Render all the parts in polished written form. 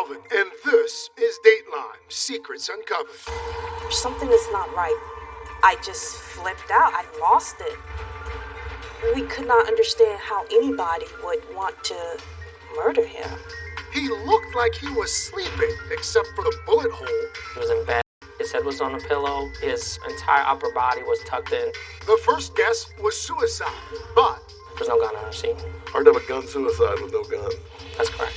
Melvin, and this is Dateline, Secrets Uncovered. Something is not right. I just flipped out. I lost it. We could not understand how anybody would want to murder him. He looked like he was sleeping, except for the bullet hole. He was in bed. His head was on a pillow. His entire upper body was tucked in. The first guess was suicide, but There's no gun on the scene. Hard to have a gun suicide with no gun. That's correct.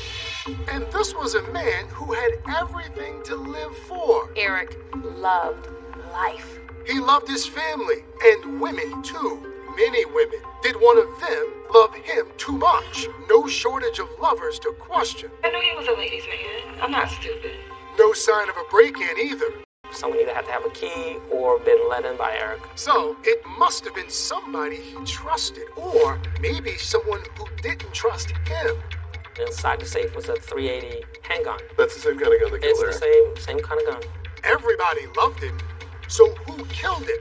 and this was a man who had everything to live for. Eric loved life. He loved his family and women too. Many women. Did one of them love him too much? No shortage of lovers to question. I knew he was a ladies' man. I'm not stupid. No sign of a break-in either. Someone either had to have a key or been let in by Eric. So it must have been somebody he trusted, or maybe someone who didn't trust him. Inside the safe was a .380 handgun. That's the same kind of gun that killed It's Eric. the same kind of gun. Everybody loved him. So who killed him?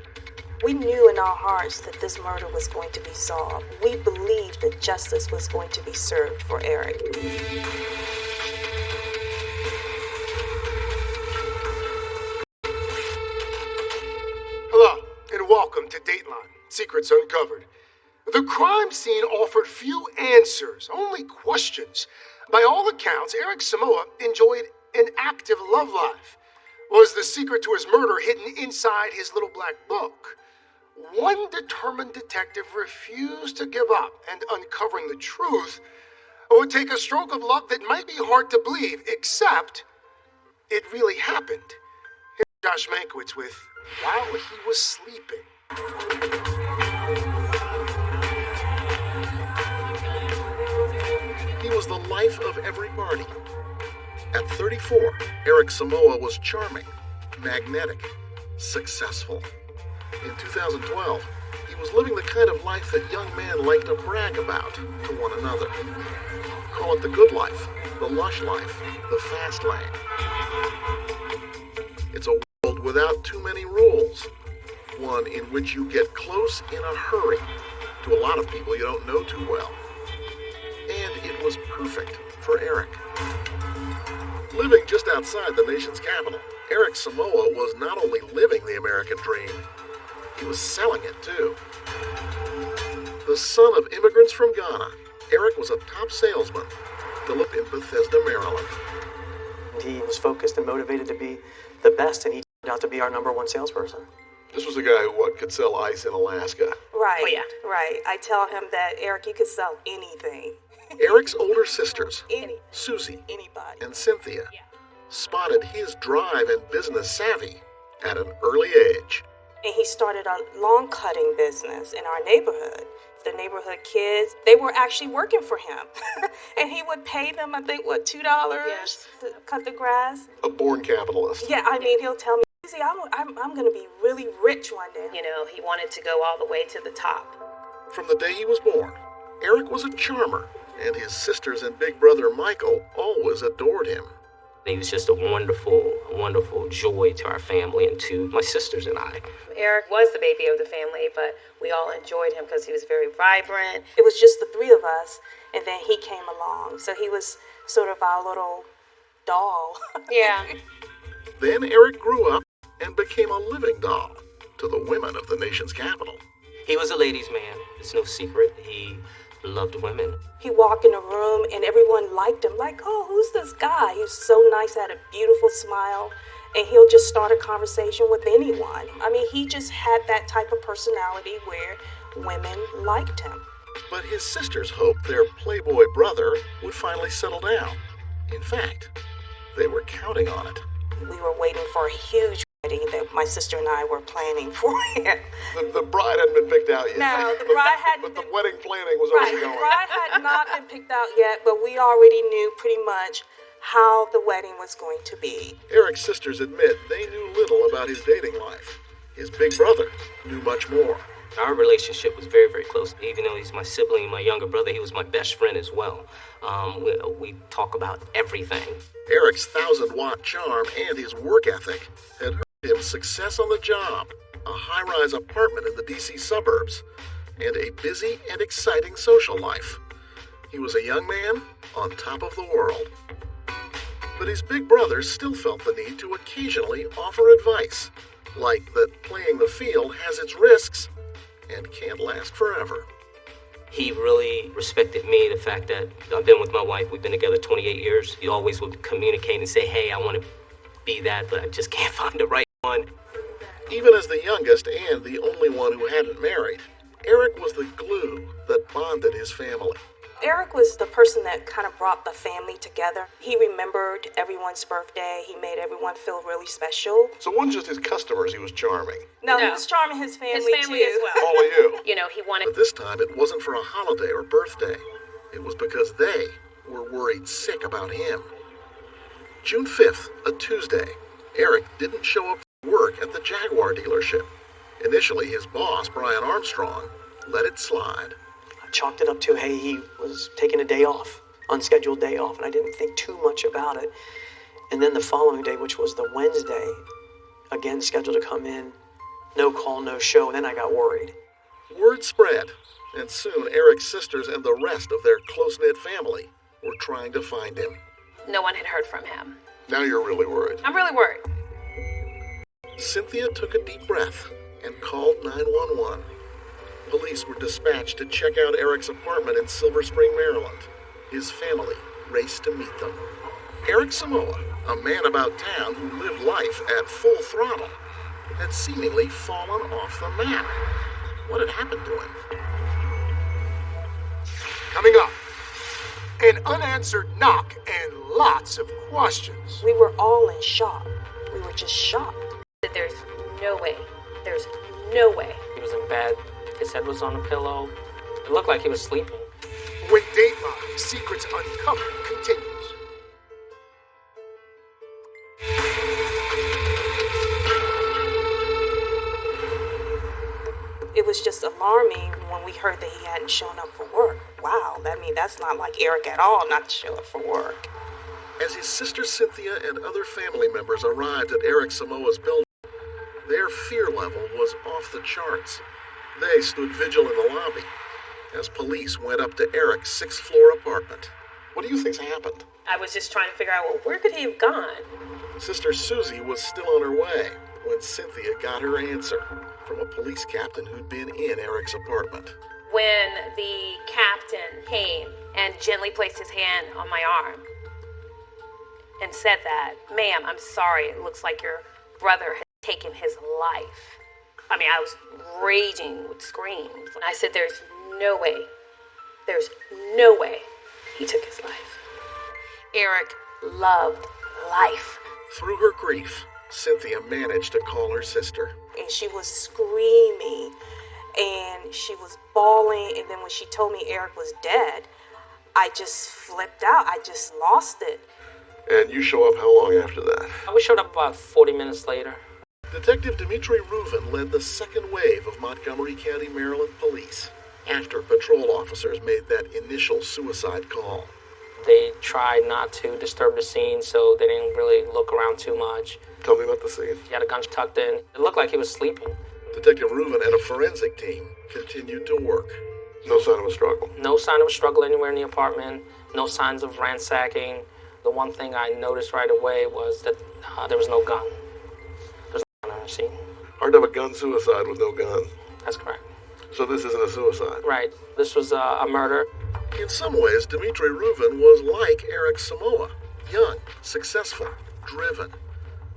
We knew in our hearts that this murder was going to be solved. We believed that justice was going to be served for Eric. Hello, and welcome to Dateline, Secrets Uncovered. The crime scene offered few answers, only questions. By all accounts, Eric Samoa enjoyed an active love life. Was the secret to his murder hidden inside his little black book? One determined detective refused to give up, and uncovering the truth would take a stroke of luck that might be hard to believe, except it really happened. Here's Josh Mankiewicz with While He Was Sleeping. He was the life of every party. At 34, Eric Samoa was charming, magnetic, successful. In 2012, he was living the kind of life that young men like to brag about to one another. Call it the good life, the lush life, the fast lane. It's a world without too many rules. One in which you get close in a hurry to a lot of people you don't know too well. And it was perfect for Eric. Living just outside the nation's capital, Eric Samoa was not only living the American dream, he was selling it too. The son of immigrants from Ghana, Eric was a top salesman, developed in Bethesda, Maryland. He was focused and motivated to be the best, and he turned out to be our #1 salesperson. This was the guy who could sell ice in Alaska. Right, Oh, yeah. right. I tell him that, Eric, you could sell anything. Eric's older sisters, Any, Susie anybody. and Cynthia, spotted his drive and business savvy at an early age. And he started a lawn cutting business in our neighborhood. The neighborhood kids, they were actually working for him. And he would pay them, I think, what, $2 Yes. to cut the grass? A born capitalist. Yeah, I mean, he'll tell me, see, I'm going to be really rich one day. You know, he wanted to go all the way to the top. From the day he was born, Eric was a charmer, and his sisters and big brother Michael always adored him. He was just a wonderful joy to our family and to my sisters and I. Eric was the baby of the family, but we all enjoyed him because he was very vibrant. It was just the three of us, and then he came along. So he was sort of our little doll. Yeah. Then Eric grew up and became a living doll to the women of the nation's capital. He was a ladies' man. It's no secret. He loved women. He walked in a room and everyone liked him. Like, oh, who's this guy? He's so nice, had a beautiful smile, and he'll just start a conversation with anyone. I mean, he just had that type of personality where women liked him. But his sisters hoped their playboy brother would finally settle down. In fact, they were counting on it. We were waiting for a huge wedding that my sister and I were planning for him. The bride hadn't been picked out yet. No, the bride hadn't But the been- wedding planning was Right, already the going. bride had not been picked out yet, but we already knew pretty much how the wedding was going to be. Eric's sisters admit they knew little about his dating life. His big brother knew much more. Our relationship was very, very close. Even though he's my sibling, my younger brother, he was my best friend as well. We talk about everything. Eric's 1,000-watt charm and his work ethic had earned him success on the job, a high-rise apartment in the D.C. suburbs, and a busy and exciting social life. He was a young man on top of the world. But his big brother still felt the need to occasionally offer advice, like that playing the field has its risks and can't last forever. He really respected me, the fact that I've been with my wife, we've been together 28 years. He always would communicate and say, hey, I want to be that, but I just can't find the right one. Even as the youngest and the only one who hadn't married, Eric was the glue that bonded his family. Eric was the person that kind of brought the family together. He remembered everyone's birthday. He made everyone feel really special. So it wasn't just his customers he was charming. No, he was charming his family, His family too. as well. All of you. You know, he wanted. But this time it wasn't for a holiday or birthday. It was because they were worried sick about him. June 5th, a Tuesday, Eric didn't show up for work at the Jaguar dealership. Initially, his boss, Brian Armstrong, let it slide. I chalked it up to, hey, he was taking a day off, unscheduled day off, and I didn't think too much about it. And then the following day, which was the Wednesday, again scheduled to come in, no call, no show, then I got worried. Word spread, and soon Eric's sisters and the rest of their close-knit family were trying to find him. No one had heard from him. Now you're really worried. I'm really worried. Cynthia took a deep breath and called 911. Police were dispatched to check out Eric's apartment in Silver Spring, Maryland. His family raced to meet them. Eric Samoa, a man about town who lived life at full throttle, had seemingly fallen off the map. What had happened to him? Coming up, an unanswered knock and lots of questions. We were all in shock. We were just shocked. That there's no way. There's no way. He was in bed. His head was on a pillow. It looked like he was sleeping. When Dateline Secrets Uncovered continues. It was just alarming when we heard that he hadn't shown up for work. Wow, that's not like Eric at all, not to show up for work. As his sister Cynthia and other family members arrived at Eric Samoa's building, their fear level was off the charts. They stood vigil in the lobby as police went up to Eric's sixth-floor apartment. What do you think's happened? I was just trying to figure out, well, where could he have gone? Sister Susie was still on her way when Cynthia got her answer from a police captain who'd been in Eric's apartment. When the captain came and gently placed his hand on my arm and said that, ma'am, I'm sorry, it looks like your brother has taken his life. I mean, I was raging with screams. I said, there's no way he took his life. Eric loved life. Through her grief, Cynthia managed to call her sister. And she was screaming and she was bawling. And then when she told me Eric was dead, I just flipped out. I just lost it. And you show up how long after that? We showed up about 40 minutes later. Detective Dimitri Reuven led the second wave of Montgomery County, Maryland police after patrol officers made that initial suicide call. They tried not to disturb the scene, so they didn't really look around too much. Tell me about the scene. He had a gun tucked in. It looked like he was sleeping. Detective Reuven and a forensic team continued to work. No sign of a struggle. No sign of a struggle anywhere in the apartment. No signs of ransacking. The one thing I noticed right away was that there was no gun. There's no gun on the scene. Hard to have a gun suicide with no gun. That's correct. So this isn't a suicide? Right. This was a murder. In some ways, Dimitri Reuven was like Eric Samoa. Young, successful, driven.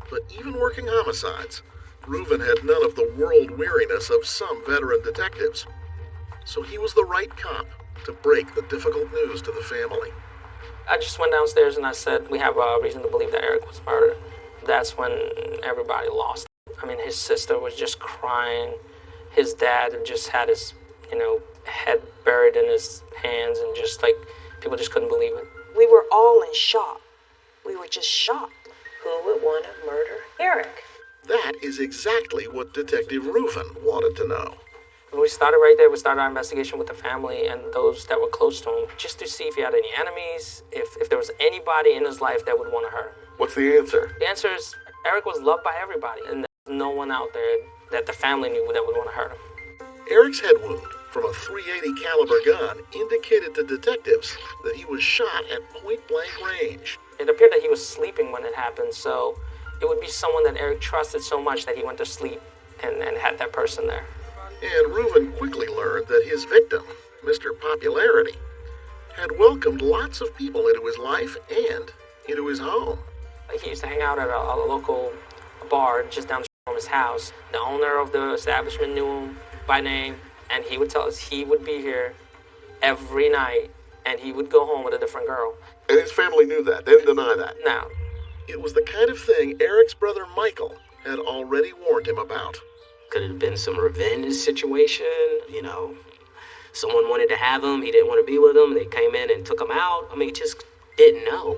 But even working homicides, Reuven had none of the world weariness of some veteran detectives. So he was the right cop to break the difficult news to the family. I just went downstairs and I said, we have a reason to believe that Eric was murdered. That's when everybody lost. I mean, his sister was just crying. His dad had just had his, head buried in his hands and just like, people just couldn't believe it. We were all in shock. We were just shocked. Who would want to murder Eric? That is exactly what Detective Reuven wanted to know. We started right there. We started our investigation with the family and those that were close to him, just to see if he had any enemies, if there was anybody in his life that would want to hurt him. What's the answer? The answer is Eric was loved by everybody, and there's no one out there that the family knew that would want to hurt him. Eric's head wound from a .380 caliber gun indicated to detectives that he was shot at point-blank range. It appeared that he was sleeping when it happened, so it would be someone that Eric trusted so much that he went to sleep and had that person there. And Reuven quickly learned that his victim, Mr. Popularity, had welcomed lots of people into his life and into his home. He used to hang out at a local bar just down the street from his house. The owner of the establishment knew him by name, and he would tell us he would be here every night, and he would go home with a different girl. And his family knew that. They didn't deny that. Now, It was the kind of thing Eric's brother Michael had already warned him about. Could it have been some revenge situation? Someone wanted to have him, he didn't want to be with him, they came in and took him out. I mean, he just didn't know.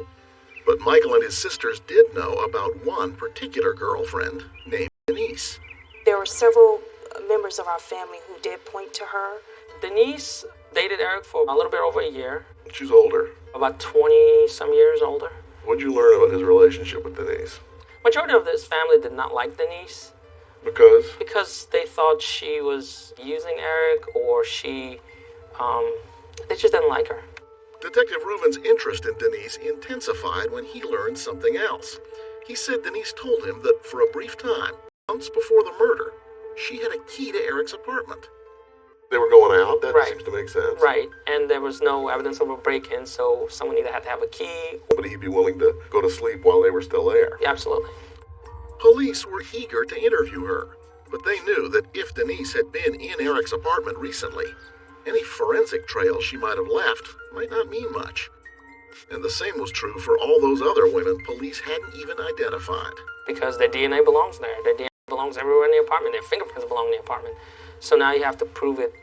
But Michael and his sisters did know about one particular girlfriend named Denise. There were several members of our family who did point to her. Denise dated Eric for a little bit over a year, She's older. about 20-some years older. What'd you learn about his relationship with Denise? Majority of this family did not like Denise Because they thought she was using Eric, or they just didn't like her. Detective Reuven's interest in Denise intensified when he learned something else. He said Denise told him that for a brief time, months before the murder, she had a key to Eric's apartment. They were going out? That Right. seems to make sense. Right, and there was no evidence of a break-in, so someone either had to have a key. But he'd be willing to go to sleep while they were still there. Yeah, absolutely. Police were eager to interview her, but they knew that if Denise had been in Eric's apartment recently, any forensic trail she might have left might not mean much. And the same was true for all those other women police hadn't even identified. Because their DNA belongs there. Their DNA belongs everywhere in the apartment. Their fingerprints belong in the apartment. So now you have to prove it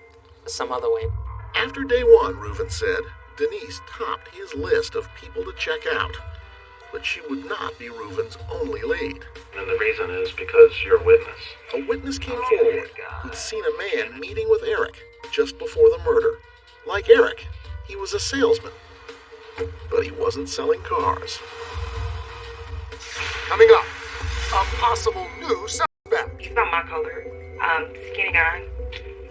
some other way. After day one, Reuven said, Denise topped his list of people to check out. But she would not be Reuven's only lead. And the reason is because you're a witness. A witness came forward who'd seen a man meeting with Eric just before the murder. Like Eric, he was a salesman, but he wasn't selling cars. Coming up, a possible new suspect He's not my color. Skinny guy,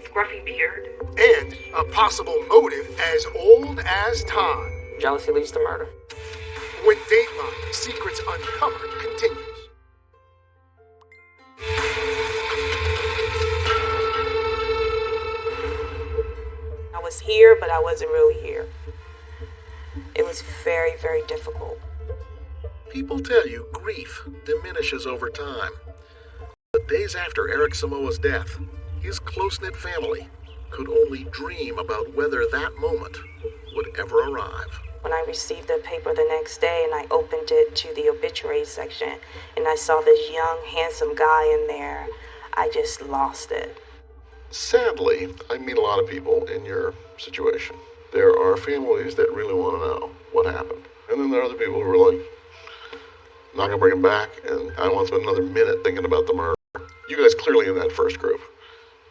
scruffy beard. and a possible motive as old as time. Jealousy leads to murder. When Dateline Secrets Uncovered continues. I was here, but I wasn't really here. It was very, very difficult. People tell you grief diminishes over time. But days after Eric Samoa's death, his close-knit family could only dream about whether that moment would ever arrive. When I received the paper the next day and I opened it to the obituary section and I saw this young, handsome guy in there, I just lost it. Sadly, I meet a lot of people in your situation. There are families that really want to know what happened. And then there are other people who are like, I'm not going to bring him back, and I don't want to spend another minute thinking about the murder. You guys clearly in that first group.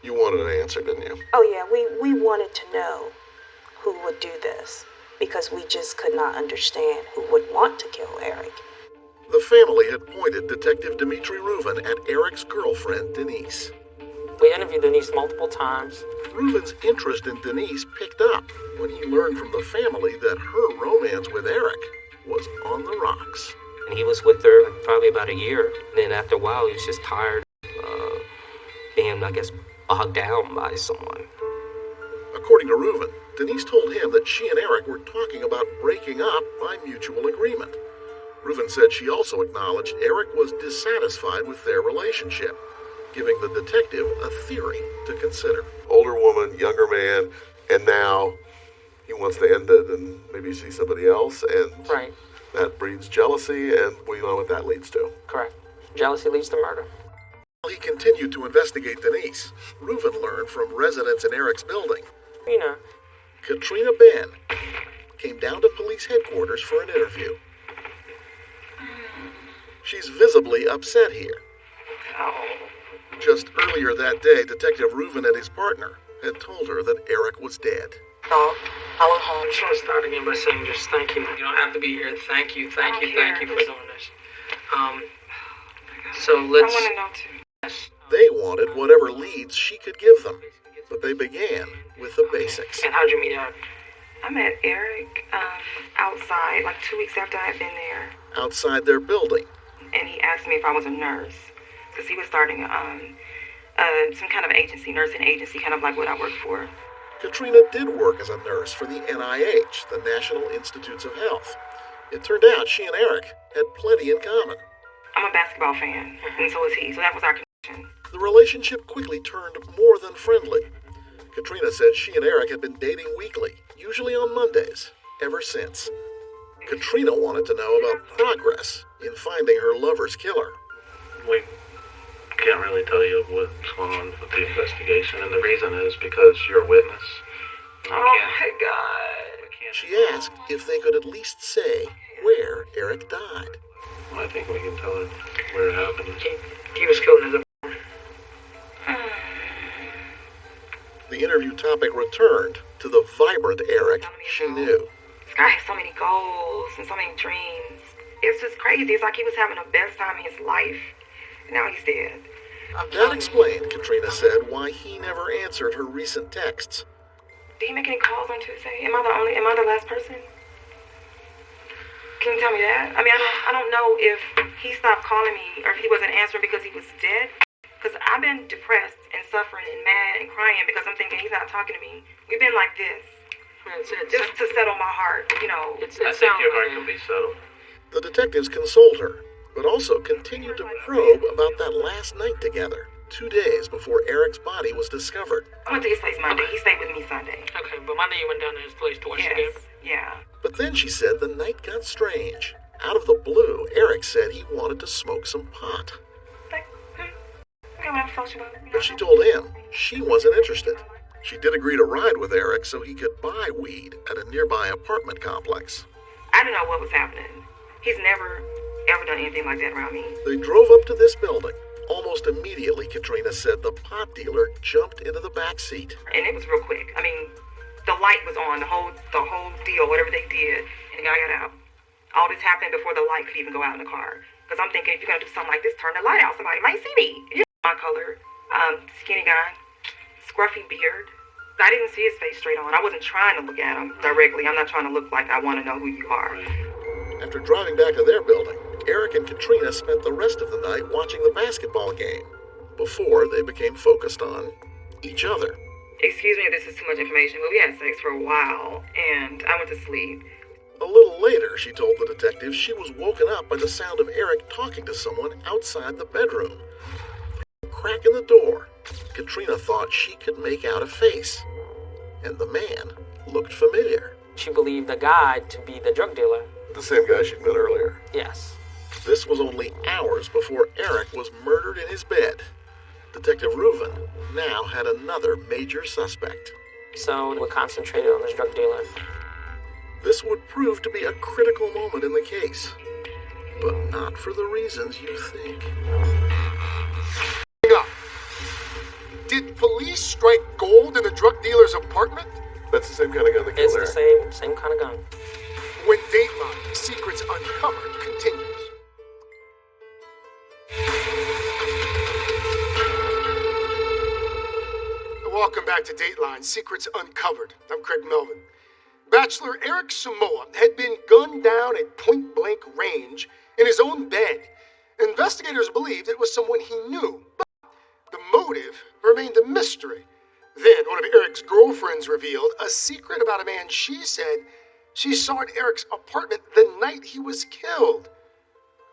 You wanted an answer, didn't you? Oh yeah, we wanted to know who would do this because we just could not understand who would want to kill Eric. The family had pointed Detective Dimitri Reuven at Eric's girlfriend, Denise. We interviewed Denise multiple times. Reuven's interest in Denise picked up when he learned from the family that her romance with Eric was on the rocks. And he was with her probably about a year. And then after a while, he was just tired of being, bogged down by someone. According to Reuven, Denise told him that she and Eric were talking about breaking up by mutual agreement. Reuven said she also acknowledged Eric was dissatisfied with their relationship, giving the detective a theory to consider. Older woman, younger man, and now he wants to end it and maybe see somebody else, and Right. that breeds jealousy, and we know what that leads to. Correct. Jealousy leads to murder. While he continued to investigate Denise, Reuven learned from residents in Eric's building. Katrina Ben came down to police headquarters for an interview. She's visibly upset here. Just earlier that day, Detective Reuven and his partner had told her that Eric was dead. I just want to start again by saying just thank you. You don't have to be here. Thank you for doing this. So let's... I want to know too. They wanted whatever leads she could give them. but they began with the basics. And how'd you meet up? I met Eric outside, like 2 weeks after I had been there. Outside their building. And he asked me if I was a nurse, because he was starting some kind of agency, nursing agency, kind of like what I work for. Katrina did work as a nurse for the NIH, the National Institutes of Health. It turned out she and Eric had plenty in common. I'm a basketball fan, and so is he, so that was our connection. The relationship quickly turned more than friendly. Katrina said she and Eric had been dating weekly, usually on Mondays, ever since. Katrina wanted to know about progress in finding her lover's killer. We can't really tell you what's going on with the investigation, and the reason is because you're a witness. Oh my God. She asked if they could at least say where Eric died. I think we can tell her where it happened. He was killed in his apartment. The interview topic returned to the vibrant Eric she knew. This guy has so many goals and so many dreams. It's just crazy. It's like he was having the best time in his life. And now he's dead. That explained, Katrina said, why he never answered her recent texts. Did he make any calls on Tuesday? Am I the last person? Can you tell me that? I mean, I don't know if he stopped calling me or if he wasn't answering because he was dead. Because I've been depressed and suffering and mad and crying because I'm thinking he's not talking to me. We've been like this. Just to settle my heart, you know. I think your heart can be settled. The detectives consoled her, but also continued to probe about that last night together, 2 days before Eric's body was discovered. I went to his place Monday. He stayed with me Sunday. Okay, but Monday you went down to his place to watch the game. Yeah. But then she said the night got strange. Out of the blue, Eric said he wanted to smoke some pot. Okay, whatever floats your boat. But she told him she wasn't interested. She did agree to ride with Eric so he could buy weed at a nearby apartment complex. I didn't know what was happening. He's never, ever done anything like that around me. They drove up to this building. Almost immediately, Katrina said the pot dealer jumped into the back seat. And it was real quick. I mean, the light was on, the whole deal, whatever they did, and the guy got out. All this happened before the light could even go out in the car. Because I'm thinking, if you're going to do something like this, turn the light out. Somebody might see me. You know my color. Skinny guy. Scruffy beard. I didn't see his face straight on. I wasn't trying to look at him directly. I'm not trying to look like I want to know who you are. After driving back to their building, Eric and Katrina spent the rest of the night watching the basketball game before they became focused on each other. Excuse me if this is too much information, but we had sex for a while, and I went to sleep. A little later, she told the detective she was woken up by the sound of Eric talking to someone outside the bedroom. A crack in the door. Katrina thought she could make out a face, and the man looked familiar. She believed the guy to be the drug dealer. The same guy she'd met earlier. Yes. This was only hours before Eric was murdered in his bed. Detective Reuven now had another major suspect. So we concentrated on this drug dealer. This would prove to be a critical moment in the case, but not for the reasons you think. Hang on. Did police strike gold in the drug dealer's apartment? That's the same kind of gun that killed It's Eric. the same kind of gun. When Dateline Secrets Uncovered continues. Welcome back to Dateline Secrets Uncovered. I'm Craig Melvin. Bachelor Eric Samoa had been gunned down at point-blank range in his own bed. Investigators believed it was someone he knew, but the motive remained a mystery. Then one of Eric's girlfriends revealed a secret about a man she said she saw at Eric's apartment the night he was killed.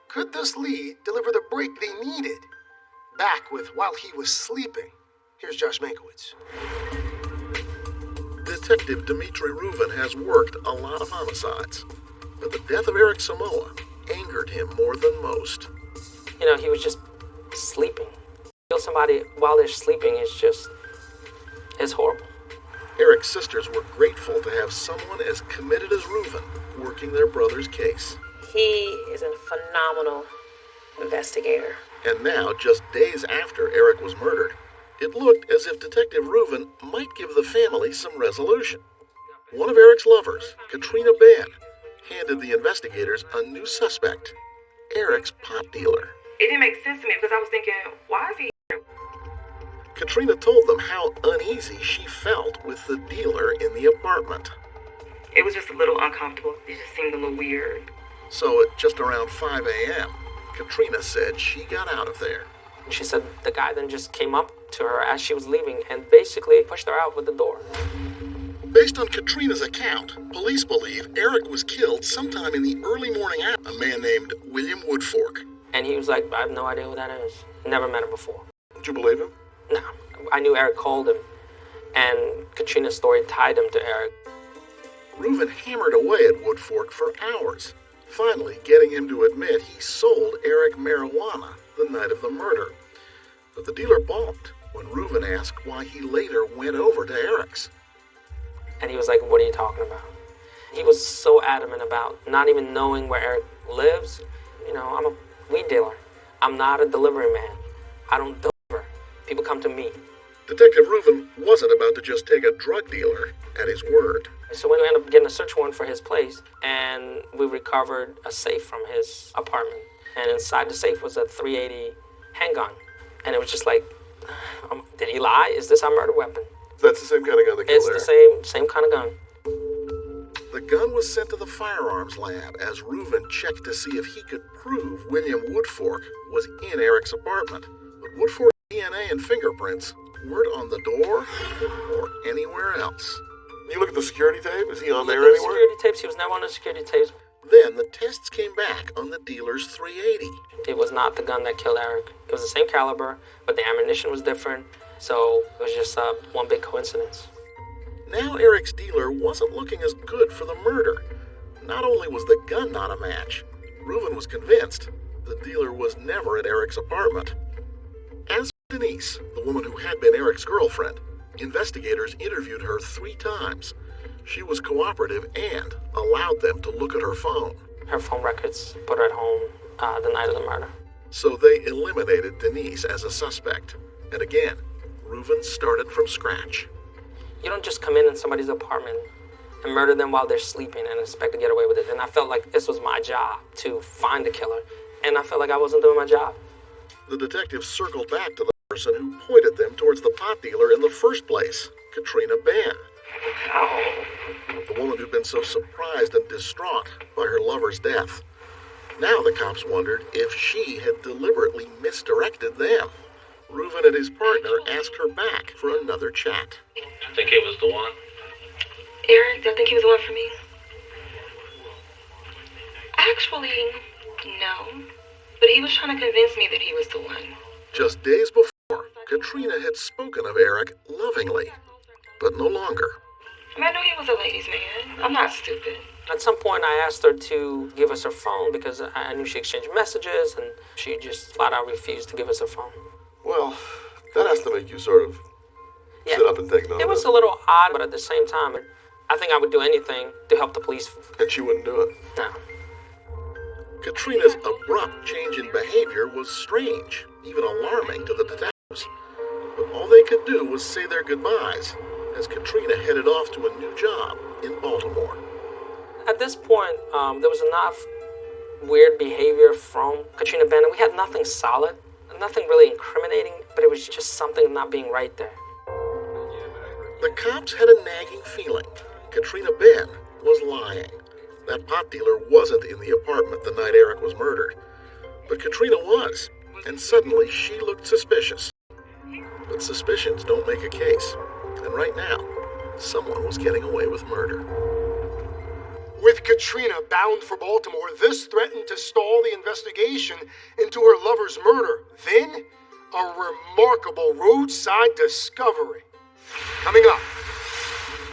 Could this lead deliver the break they needed? Back with While He Was Sleeping. Here's Josh Mankiewicz. Detective Dmitry Reuven has worked a lot of homicides, but the death of Eric Samoa angered him more than most. You know, he was just sleeping. Kill somebody while they're sleeping is horrible. Eric's sisters were grateful to have someone as committed as Reuven working their brother's case. He is a phenomenal investigator. And now, just days after Eric was murdered, it looked as if Detective Reuven might give the family some resolution. One of Eric's lovers, Katrina Ben, handed the investigators a new suspect, Eric's pot dealer. It didn't make sense to me because I was thinking, why is he here? Katrina told them how uneasy she felt with the dealer in the apartment. It was just a little uncomfortable. It just seemed a little weird. So at just around 5 a.m., Katrina said she got out of there. She said the guy then just came up to her as she was leaving and basically pushed her out with the door. Based on Katrina's account, police believe Eric was killed sometime in the early morning hours. A man named William Woodfork. And he was like, I have no idea who that is. Never met him before. Did you believe him? No. I knew Eric called him, and Katrina's story tied him to Eric. Reuven hammered away at Woodfork for hours, finally getting him to admit he sold Eric marijuana the night of the murder. But the dealer balked when Reuven asked why he later went over to Eric's. And he was like, what are you talking about? He was so adamant about not even knowing where Eric lives. You know, I'm a weed dealer. I'm not a delivery man. I don't deliver. People come to me. Detective Reuven wasn't about to just take a drug dealer at his word. So we ended up getting a search warrant for his place, and we recovered a safe from his apartment. And inside the safe was a .380 handgun. And it was just like, did he lie? Is this our murder weapon? That's the same kind of gun that killed It's Eric. the same kind of gun. The gun was sent to the firearms lab as Reuven checked to see if he could prove William Woodfork was in Eric's apartment. But Woodfork's DNA and fingerprints weren't on the door or anywhere else. You look at the security tape? Is he on there anywhere? Security tapes. He was never on the security tapes. Then the tests came back on the dealer's .380. It was not the gun that killed Eric. It was the same caliber, but the ammunition was different. So it was just one big coincidence. Now Eric's dealer wasn't looking as good for the murder. Not only was the gun not a match, Reuven was convinced the dealer was never at Eric's apartment. As for Denise, the woman who had been Eric's girlfriend, investigators interviewed her 3 times. She was cooperative and allowed them to look at her phone. Her phone records put her at home the night of the murder. So they eliminated Denise as a suspect. And again, Reuven started from scratch. You don't just come in somebody's apartment and murder them while they're sleeping and expect to get away with it. And I felt like this was my job to find the killer. And I felt like I wasn't doing my job. The detectives circled back to the person who pointed them towards the pot dealer in the first place, Katrina Benn. The woman who'd been so surprised and distraught by her lover's death. Now the cops wondered if she had deliberately misdirected them. Reuven and his partner asked her back for another chat. I think it was the one. Eric, I think he was the one for me. Actually, no. But he was trying to convince me that he was the one. Just days before, Katrina had spoken of Eric lovingly, but no longer. I knew he was a ladies' man. I'm not stupid. At some point, I asked her to give us her phone because I knew she exchanged messages, and she just flat out refused to give us her phone. Well, that has to make you sort of sit up and think, no? It was a little odd, but at the same time, I think I would do anything to help the police. And she wouldn't do it? No. Katrina's abrupt change in behavior was strange, even alarming to the detectives. But all they could do was say their goodbyes as Katrina headed off to a new job in Baltimore. At this point, there was enough weird behavior from Katrina Benn. We had nothing solid, nothing really incriminating, but it was just something not being right there. The cops had a nagging feeling Katrina Benn was lying. That pot dealer wasn't in the apartment the night Eric was murdered. But Katrina was, and suddenly she looked suspicious. But suspicions don't make a case. And right now, someone was getting away with murder. With Katrina bound for Baltimore, this threatened to stall the investigation into her lover's murder. Then, a remarkable roadside discovery. Coming up,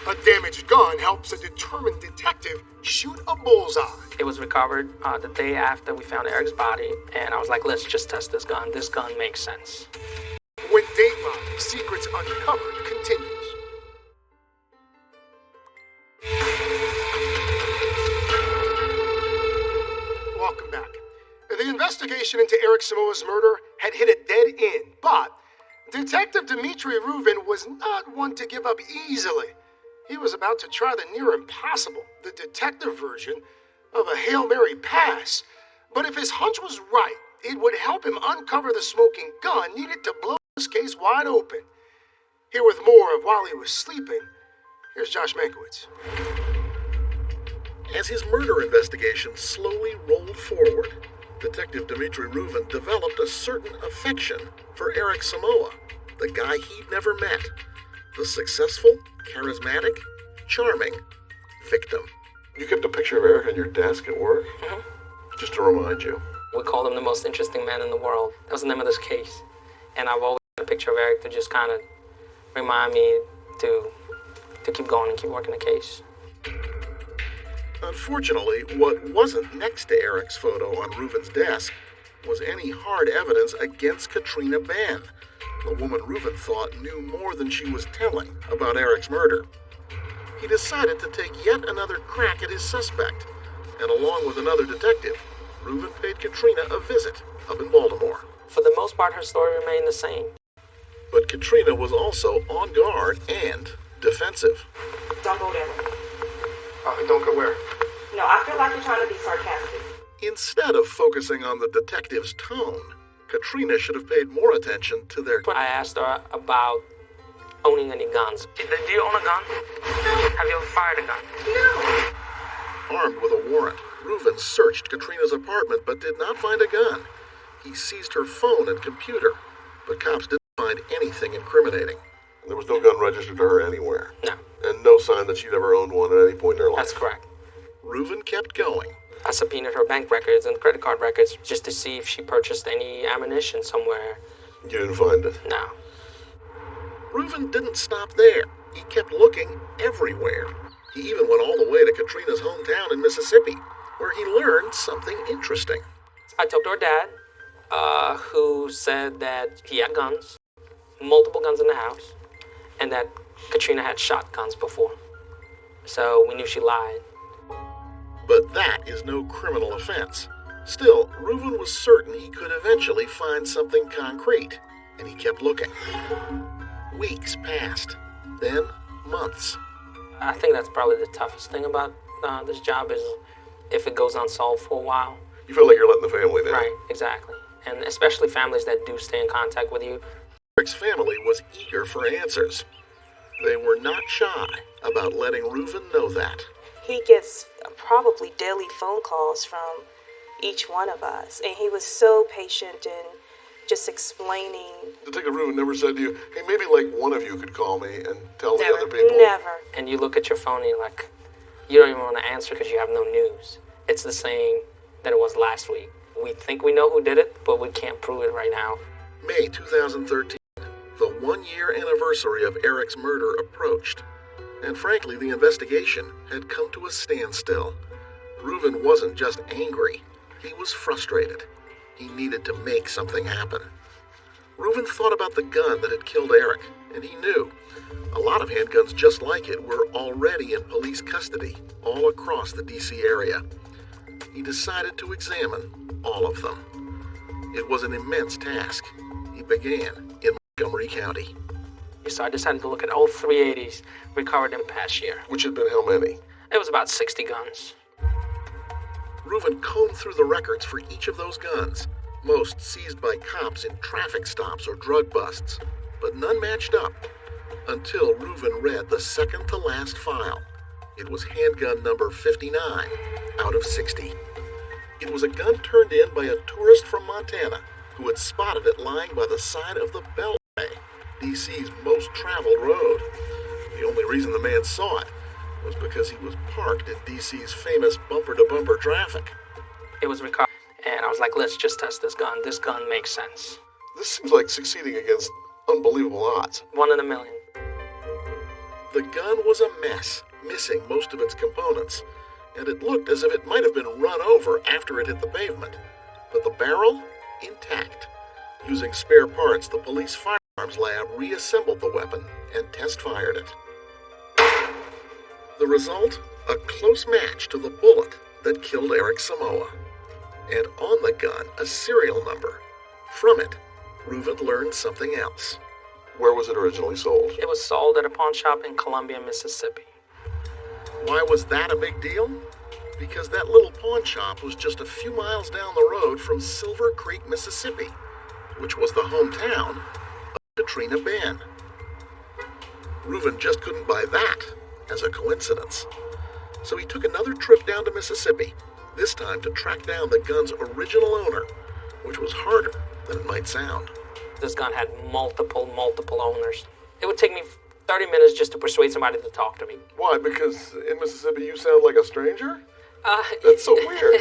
a damaged gun helps a determined detective shoot a bullseye. It was recovered the day after we found Eric's body, and I was like, let's just test this gun. This gun makes sense. When Dateline Secrets Uncovered continues. Welcome back. The investigation into Eric Samoa's murder had hit a dead end, but Detective Dmitry Reuven was not one to give up easily. He was about to try the near impossible, the detective version of a Hail Mary pass. But if his hunch was right, it would help him uncover the smoking gun needed to blow this case wide open. Here with more of While He Was Sleeping, here's Josh Mankiewicz. As his murder investigation slowly rolled forward, Detective Dmitry Ruvin developed a certain affection for Eric Samoa, the guy he'd never met, the successful, charismatic, charming victim. You kept a picture of Eric on your desk at work? Mm-hmm. Just to remind you. We called him the most interesting man in the world. That was the name of this case. And I've always had a picture of Eric to just kind of remind me to keep going and keep working the case. Unfortunately, what wasn't next to Eric's photo on Ruvin's desk was any hard evidence against Katrina Bann, the woman Ruvin thought knew more than she was telling about Eric's murder. He decided to take yet another crack at his suspect, and along with another detective, Ruvin paid Katrina a visit up in Baltimore. For the most part, her story remained the same. But Katrina was also on guard and defensive. Don't go there. Don't go where? No, I feel like you're trying to be sarcastic. Instead of focusing on the detective's tone, Katrina should have paid more attention to their... I asked her about owning any guns. Do you own a gun? No. Have you ever fired a gun? No. Armed with a warrant, Ruvin searched Katrina's apartment but did not find a gun. He seized her phone and computer, but cops didn't find anything incriminating. There was no gun registered to her anywhere. No. And no sign that she'd ever owned one at any point in her life. That's correct. Ruvin kept going. I subpoenaed her bank records and credit card records just to see if she purchased any ammunition somewhere. You didn't find it? No. Ruvin didn't stop there. He kept looking everywhere. He even went all the way to Katrina's hometown in Mississippi, where he learned something interesting. I talked to her dad, who said that he had guns, multiple guns in the house, and that Katrina had shot guns before. So we knew she lied. But that is no criminal offense. Still, Ruvin was certain he could eventually find something concrete, and he kept looking. Weeks passed, then months. I think that's probably the toughest thing about this job is if it goes unsolved for a while. You feel like you're letting the family down. Right, exactly. And especially families that do stay in contact with you. Eric's family was eager for answers. They were not shy about letting Ruvin know that. He gets probably daily phone calls from each one of us, and he was so patient in just explaining. Detective Rubin never said to you, hey, maybe like one of you could call me and tell the Never. other people. Never. And you look at your phone and you're like, you don't even want to answer because you have no news. It's the same that it was last week. We think we know who did it, but we can't prove it right now. May 2013, the one-year anniversary of Eric's murder approached. And frankly, the investigation had come to a standstill. Ruvin wasn't just angry. He was frustrated. He needed to make something happen. Ruvin thought about the gun that had killed Eric, and he knew a lot of handguns just like it were already in police custody all across the D.C. area. He decided to examine all of them. It was an immense task. He began in Montgomery County. So I decided to look at all 380s recovered in past year. Which had been how many? It was about 60 guns. Ruvin combed through the records for each of those guns, most seized by cops in traffic stops or drug busts, but none matched up, until Ruvin read the second-to-last file. It was handgun number 59 out of 60. It was a gun turned in by a tourist from Montana who had spotted it lying by the side of the Beltway, D.C.'s most traveled road. The only reason the man saw it was because he was parked in D.C.'s famous bumper-to-bumper traffic. It was recovered, and I was like, let's just test this gun. This gun makes sense. This seems like succeeding against unbelievable odds. 1 in a million. The gun was a mess, missing most of its components, and it looked as if it might have been run over after it hit the pavement. But the barrel, intact. Using spare parts, the police firearms lab reassembled the weapon and test-fired it. The result? A close match to the bullet that killed Eric Samoa. And on the gun, a serial number. From it, Ruvin learned something else. Where was it originally sold? It was sold at a pawn shop in Columbia, Mississippi. Why was that a big deal? Because that little pawn shop was just a few miles down the road from Silver Creek, Mississippi, which was the hometown of Katrina Bann. Reuven just couldn't buy that as a coincidence. So he took another trip down to Mississippi, this time to track down the gun's original owner, which was harder than it might sound. This gun had multiple owners. It would take me 30 minutes just to persuade somebody to talk to me. Why? Because in Mississippi you sound like a stranger? That's so weird.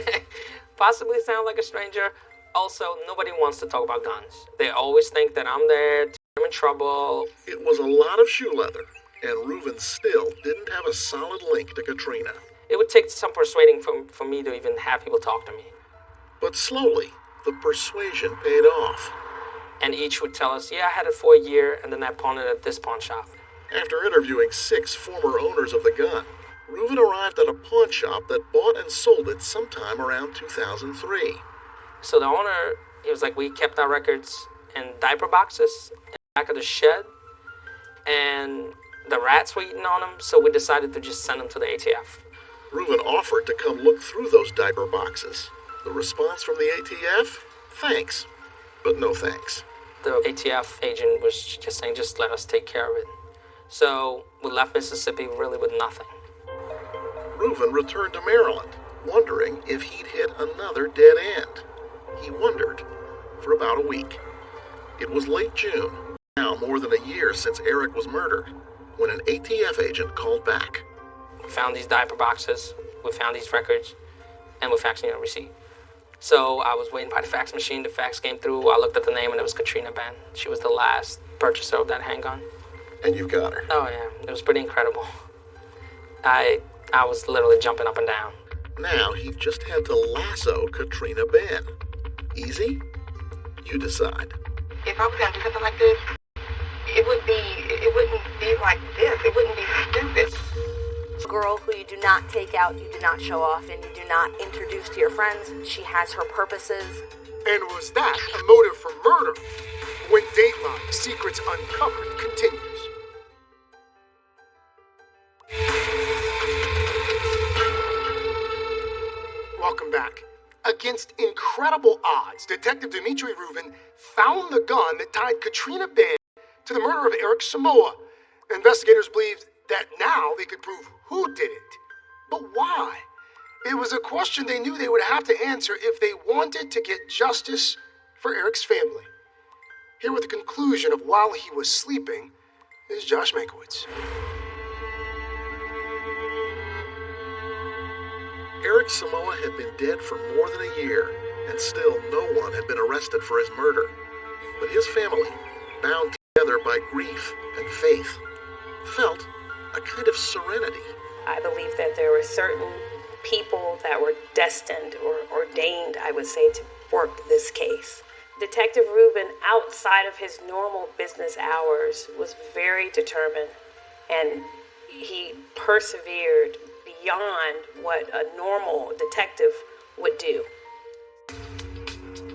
Possibly sound like a stranger. Also, nobody wants to talk about guns. They always think that I'm there to get them in trouble. It was a lot of shoe leather, and Reuven still didn't have a solid link to Katrina. It would take some persuading for me to even have people talk to me. But slowly, the persuasion paid off. And each would tell us, yeah, I had it for a year, and then I pawned it at this pawn shop. After interviewing 6 former owners of the gun, Reuven arrived at a pawn shop that bought and sold it sometime around 2003. So the owner, he was like, we kept our records in diaper boxes in the back of the shed, and the rats were eating on them, so we decided to just send them to the ATF. Reuven offered to come look through those diaper boxes. The response from the ATF? Thanks, but no thanks. The ATF agent was just saying, just let us take care of it. So we left Mississippi really with nothing. Reuven returned to Maryland, wondering if he'd hit another dead end. He wondered for about a week. It was late June, now more than a year since Eric was murdered, when an ATF agent called back. We found these diaper boxes, we found these records, and we faxed a receipt. So I was waiting by the fax machine, the fax came through, I looked at the name, and it was Katrina Ben. She was the last purchaser of that handgun. And you've got her. Oh yeah, it was pretty incredible. I was literally jumping up and down. Now he just had to lasso Katrina Ben. Easy? You decide. If I was going to do something like this, it wouldn't be like this. It wouldn't be stupid. A girl who you do not take out, you do not show off, and you do not introduce to your friends. She has her purposes. And was that a motive for murder? When Dateline Secrets Uncovered continues. Welcome back. Against incredible odds, Detective Dimitri Reuven found the gun that tied Katrina Ben to the murder of Eric Samoa. Investigators believed that now they could prove who did it. But why? It was a question they knew they would have to answer if they wanted to get justice for Eric's family. Here with the conclusion of While He Was Sleeping is Josh Mankiewicz. Eric Samoa had been dead for more than a year, and still no one had been arrested for his murder. But his family, bound together by grief and faith, felt a kind of serenity. I believe that there were certain people that were destined or ordained, I would say, to work this case. Detective Reuven, outside of his normal business hours, was very determined, and he persevered beyond what a normal detective would do.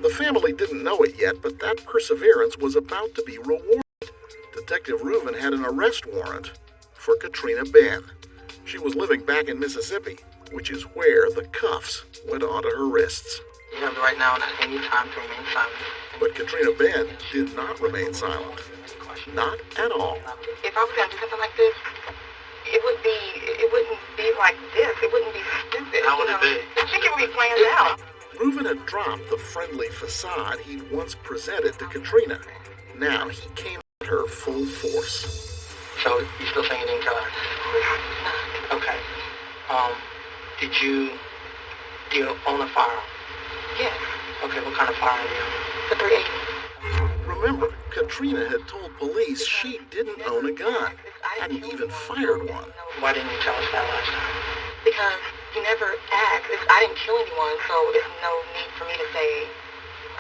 The family didn't know it yet, but that perseverance was about to be rewarded. Detective Reuven had an arrest warrant for Katrina Ben. She was living back in Mississippi, which is where the cuffs went onto her wrists. You have the right now and at any time to remain silent. But Katrina Ben did not remain silent. Not at all. If I was going to do something like this, it wouldn't be like this. It wouldn't be stupid. How would it be? I think it would be planned out. Reuven had dropped the friendly facade he'd once presented to Katrina. Now he came at her full force. So you still saying you didn't kill her? Okay. Do you own a firearm? Yes. Okay, what kind of firearm do you own? The 380. Remember, Katrina had told police she didn't own a gun, hadn't even fired one. Why didn't you tell us that last time? Because you never asked. I didn't kill anyone, so it's no need for me to say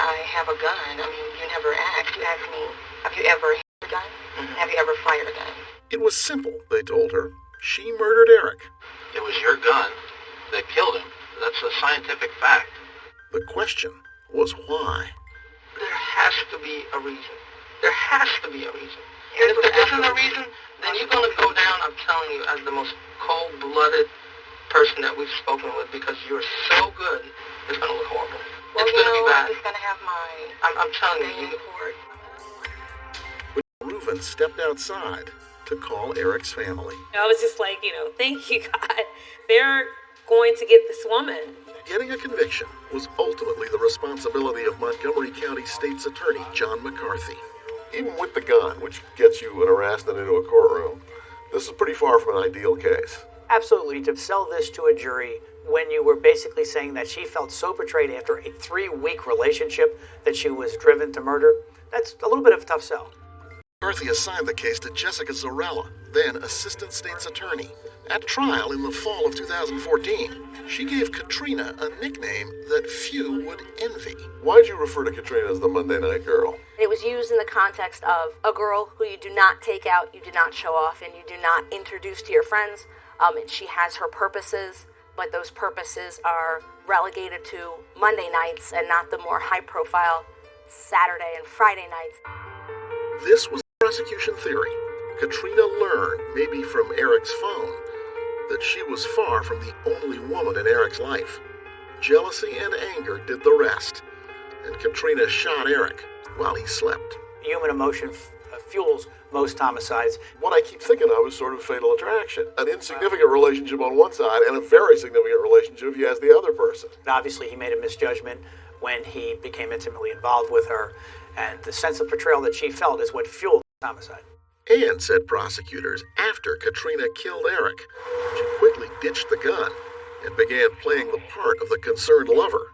I have a gun. I mean, you never asked. You asked me, have you ever hit a gun? Mm-hmm. Have you ever fired a gun? It was simple, they told her. She murdered Eric. It was your gun that killed him. That's a scientific fact. The question was why. There has to be a reason. There has to be a reason. And if there isn't a reason, then you're going to go down, I'm telling you, as the most cold-blooded person that we've spoken with, because you're so good, it's going to look horrible. Well, it's going to be bad. I'm just going to have my... I'm telling you. But Reuven stepped outside to to call Eric's family. I was just like, thank you, God. They're going to get this woman. Getting a conviction was ultimately the responsibility of Montgomery County State's Attorney John McCarthy. Even with the gun, which gets you an arrest and into a courtroom, this is pretty far from an ideal case. Absolutely. To sell this to a jury when you were basically saying that she felt so betrayed after a 3-week relationship that she was driven to murder, that's a little bit of a tough sell. McCarthy assigned the case to Jessica Zarella, then Assistant State's Attorney. At trial in the fall of 2014, she gave Katrina a nickname that few would envy. Why'd you refer to Katrina as the Monday Night Girl? It was used in the context of a girl who you do not take out, you do not show off, and you do not introduce to your friends. And she has her purposes, but those purposes are relegated to Monday nights and not the more high-profile Saturday and Friday nights. This was the prosecution theory. Katrina learned, maybe from Eric's phone, that she was far from the only woman in Eric's life. Jealousy and anger did the rest, and Katrina shot Eric while he slept. Human emotion fuels most homicides. What I keep thinking of is sort of fatal attraction. An insignificant relationship on one side and a very significant relationship if he has the other person. Obviously, he made a misjudgment when he became intimately involved with her, and the sense of betrayal that she felt is what fueled the homicide. And, said prosecutors, after Katrina killed Eric, she quickly ditched the gun and began playing the part of the concerned lover.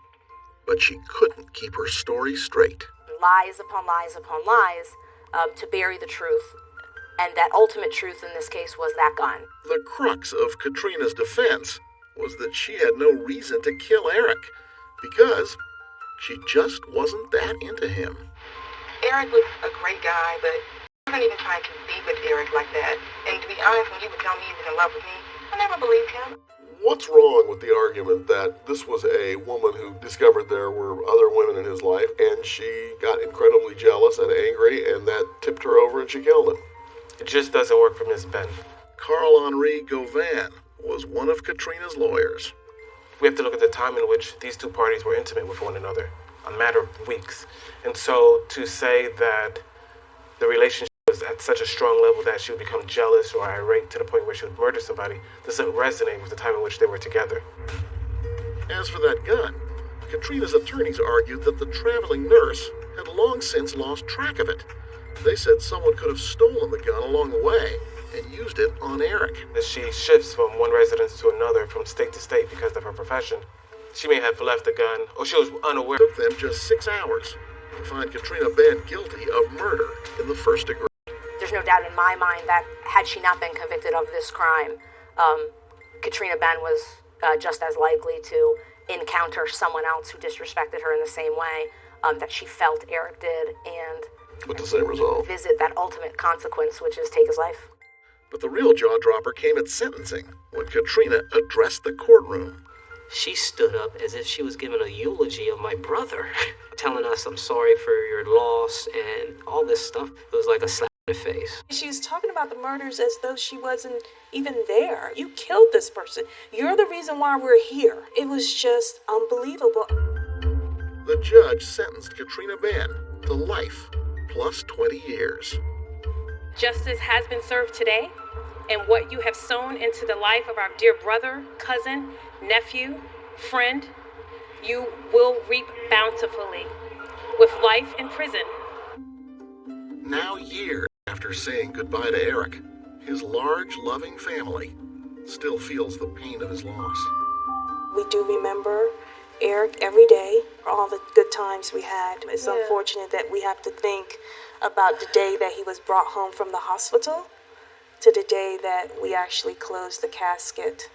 But she couldn't keep her story straight. Lies upon lies upon lies to bury the truth. And that ultimate truth in this case was that gun. The crux of Katrina's defense was that she had no reason to kill Eric because she just wasn't that into him. Eric was a great guy, but I wasn't even trying to be with Eric like that. And to be honest, when he would tell me he was in love with me, I never believed him. What's wrong with the argument that this was a woman who discovered there were other women in his life and she got incredibly jealous and angry and that tipped her over and she killed him? It just doesn't work for Miss Ben. Carl-Henri Gauvin was one of Katrina's lawyers. We have to look at the time in which these two parties were intimate with one another, a matter of weeks. And so to say that the relationship was at such a strong level that she would become jealous or irate to the point where she would murder somebody doesn't resonate with the time in which they were together. As for that gun, Katrina's attorneys argued that the traveling nurse had long since lost track of it. They said someone could have stolen the gun along the way and used it on Eric. As she shifts from one residence to another from state to state because of her profession, she may have left the gun or she was unaware. It took them just 6 hours to find Katrina Ben guilty of murder in the first degree. There's no doubt in my mind that had she not been convicted of this crime, Katrina Ben was just as likely to encounter someone else who disrespected her in the same way that she felt Eric did, and with the same result. Visit that ultimate consequence, which is take his life. But the real jaw-dropper came at sentencing, when Katrina addressed the courtroom. She stood up as if she was giving a eulogy of my brother, telling us I'm sorry for your loss and all this stuff. It was like a slap in the face. She was talking about the murders as though she wasn't even there. You killed this person. You're the reason why we're here. It was just unbelievable. The judge sentenced Katrina Ben to life plus 20 years. Justice has been served today, and what you have sown into the life of our dear brother, cousin, nephew, friend, you will reap bountifully with life in prison. Now, years after saying goodbye to Eric, his large, loving family still feels the pain of his loss. We do remember Eric every day for all the good times we had. It's unfortunate that we have to think about the day that he was brought home from the hospital to the day that we actually closed the casket.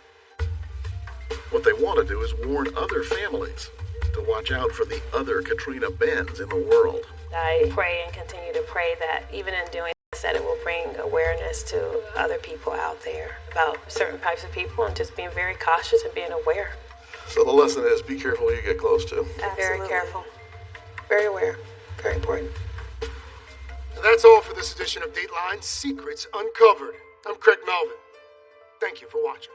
What they want to do is warn other families to watch out for the other Katrina Bens in the world. I pray and continue to pray that even in doing this, that it will bring awareness to other people out there about certain types of people and just being very cautious and being aware. So the lesson is be careful who you get close to. Absolutely. Very careful. Very aware. Very important. And that's all for this edition of Dateline Secrets Uncovered. I'm Craig Melvin. Thank you for watching.